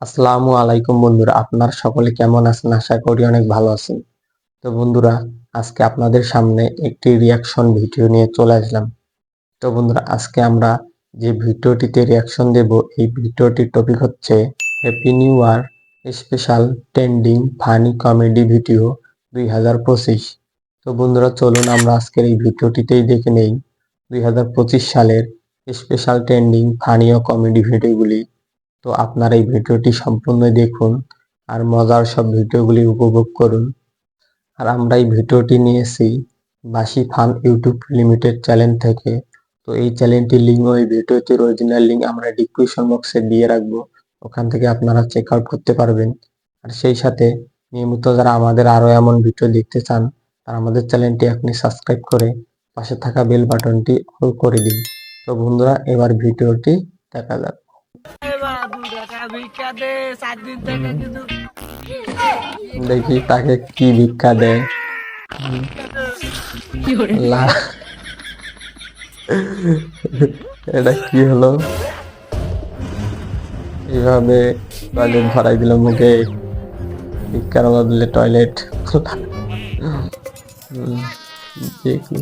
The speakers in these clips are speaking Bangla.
আসসালামু আলাইকুম বন্ধুরা, আপনারা সকলে কেমন আছেন? আশা করি অনেক ভালো আছেন। তো বন্ধুরা, আজকে আপনাদের সামনে একটি রিয়াকশন ভিডিও নিয়ে চলে আসলাম। তো বন্ধুরা, আজকে আমরা যে ভিডিওটিতে রিয়াকশন দেব, এই ভিডিওটির টপিক হচ্ছে happy new year special trending funny comedy video 2025। তো বন্ধুরা, চলুন আমরা আজকের এই ভিডিওটিতেই দেখে নেই 2025 সালের স্পেশাল ট্রেন্ডিং ফানি ও কমেডি ভিডিওগুলি। তো আপনারা এই ভিডিওটি সম্পূর্ণ দেখুন আর মজার সব ভিডিওগুলি উপভোগ করুন। আর আমরা এই ভিডিওটি নিয়েছি বাসি ফান ইউটিউব লিমিটেড চ্যানেল থেকে। তো এই চ্যানেলটির লিঙ্ক ও এই ভিডিওটির অরিজিনাল লিঙ্ক আমরা ডিসক্রিপশন বক্সে দিয়ে রাখবো, ওখান থেকে আপনারা চেক আউট করতে পারবেন। আর সেই সাথে নিয়মিত যারা আমাদের আরো এমন ভিডিও দেখতে চান, তারা আমাদের চ্যানেলটি এখনই সাবস্ক্রাইব করে পাশে থাকা বেল বাটনটি অল করে দিন। তো বন্ধুরা, এবার ভিডিওটি দেখা যাক। দেখি তাকে কি ভিক্ষা দেয়। এটা কি হলো? এইভাবে টয়লেট ভরাই দিল মুখে, ভিক্ষার বদলে টয়লেট। দেখি,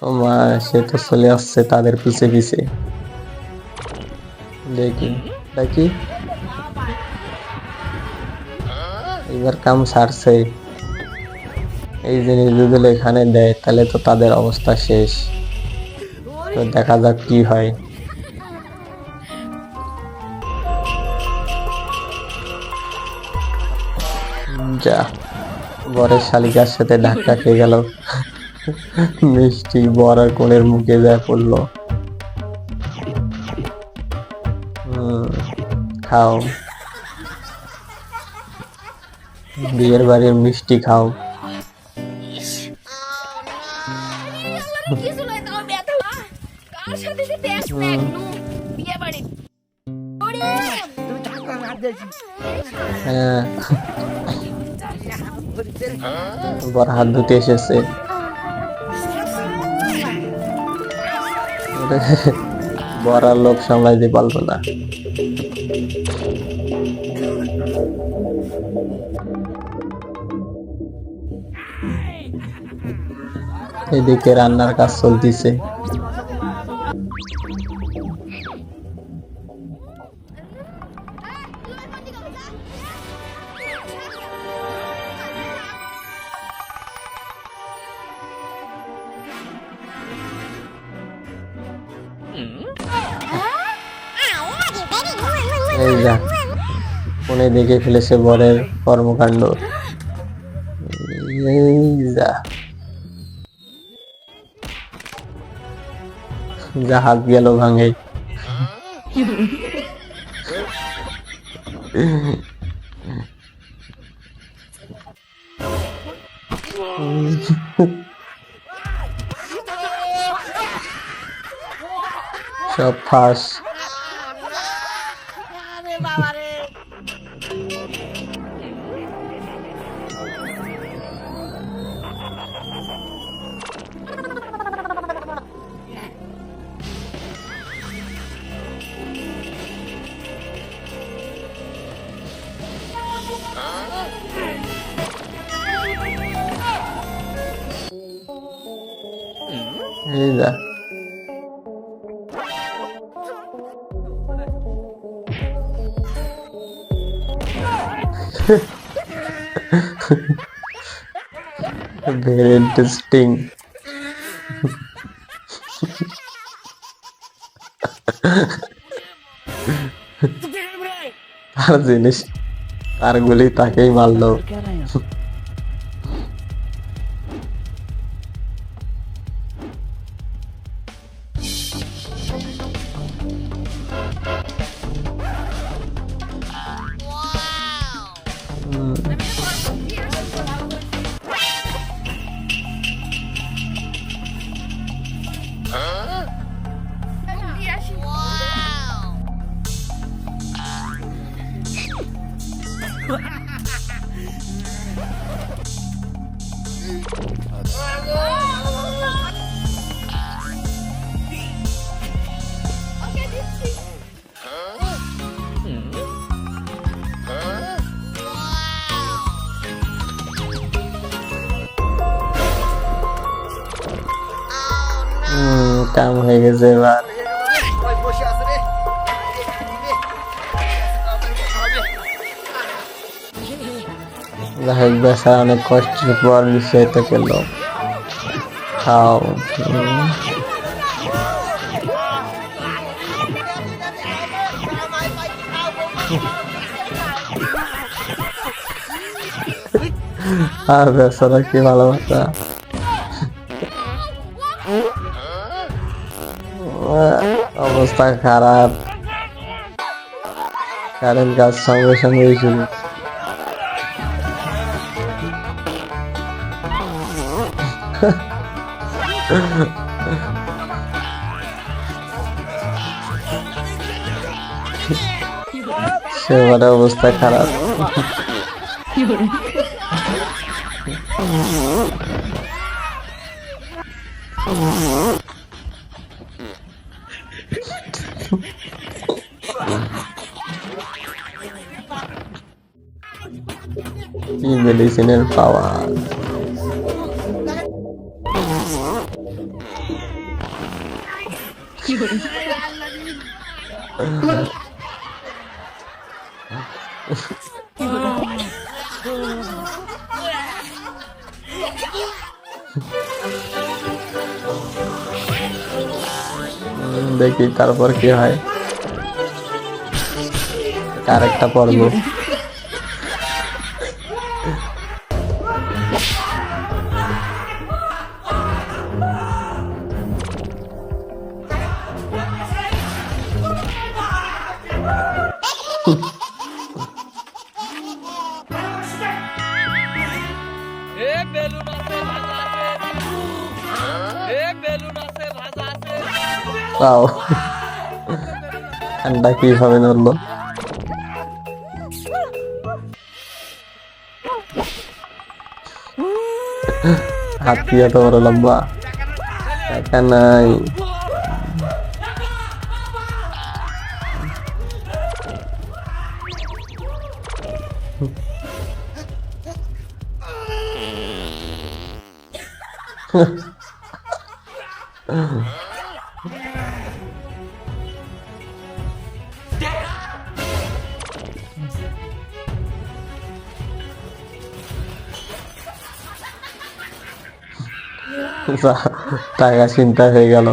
ও মা, সে তো চলে আসছে তাদের পিছে পিছে। দেখি দেখি, এবার কাম সারছে। এই জিনিস যদি এখানে দেয় তাহলে তো তাদের অবস্থা শেষ। তো দেখা যাক কি হয়। যা, বরের শালিকার সাথে ধাক্কা খেয়ে গেল। মিষ্টি বর আর কোণের মুখে যায় পড়লো। খাও, বিয়ের বাড়ির মিষ্টি খাও। হ্যাঁ, বর হাত ধুতে এসেছে। বর আর লোক সামলাইতে পারলো না। এদিকে রান্নার কাজ চলতেছে। এই যা, ফোনে দেখে ফেলেছে বরের কর্মকাণ্ড। এই যা, যা হাত গেল ভাঙে। সব ফাঁস। এই যা, very interesting. তার জিনিস, তার গুলি তাকেই মারলো। কাম হয়ে গেছে এবার। যাই হোক, বেচা অনেক কষ্টের পর বিষয়টা পেল। খাও। আর বেচারা কি ভালোবাসা। অবস্থা খারাপ, কারেন্ট গাছ সঙ্গে সঙ্গে শুরু। সেবারে অবস্থা খারাপ। কি মেডিসিনের পাওয়ার। দেখি তারপর কি হয়। আরেকটা পর্ব। পাও ঠান্ডা কিভাবে ধরলো। হাত কি এত বড় লম্বা, টাকা নাই। টাকা চিন্তা হয়ে গেল।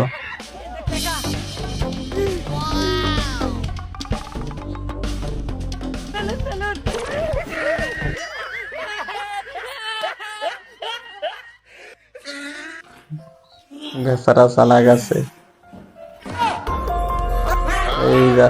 বেচারা চালা গেছে। এই যা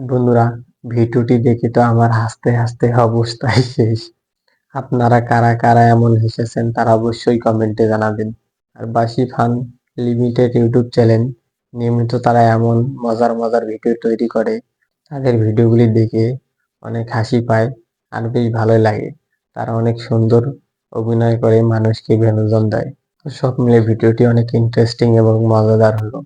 বন্ধুরা, ভিডিওটি দেখে তো আমার হাসতে হাসতে অবস্থায় শেষ। আপনারা কারা কারা এমন হেসেছেন তারা অবশ্যই কমেন্টে জানাবেন। আর বাসি ফান লিমিটেড ইউটিউব চ্যানেল নিয়মিত তারা এমন মজার মজার ভিডিও তৈরি করে, তাদের ভিডিওগুলি দেখে অনেক হাসি পায় আর বেশ ভালোই লাগে। তারা অনেক সুন্দর অভিনয় করে মানুষকে বিনোদন দেয়। তো সব মিলে ভিডিওটি অনেক ইন্টারেস্টিং এবং মজাদার হলো।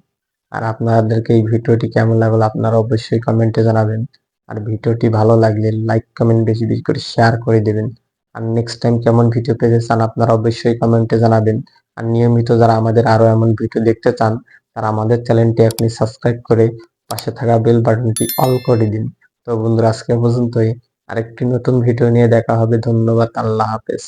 আর আপনাদেরকে এই ভিডিওটি কেমন লাগলো আপনারা অবশ্যই কমেন্টে জানাবেন। আর ভিডিওটি ভালো লাগলে লাইক কমেন্ট বেশি বেশি করে শেয়ার করে দেবেন। আর নেক্সট টাইম কেমন ভিডিও পেতে চান আপনারা অবশ্যই কমেন্টে জানাবেন। আর নিয়মিত যারা আমাদের আরো এমন ভিডিও দেখতে চান আর আমাদের চ্যানেলটি আপনি সাবস্ক্রাইব করে পাশে থাকা বেল বাটনটি অল করে দিন। তো বন্ধুরা, আজকে পর্যন্তই। আরেকটি নতুন ভিডিও নিয়ে দেখা হবে। ধন্যবাদ। আল্লাহ হাফেজ।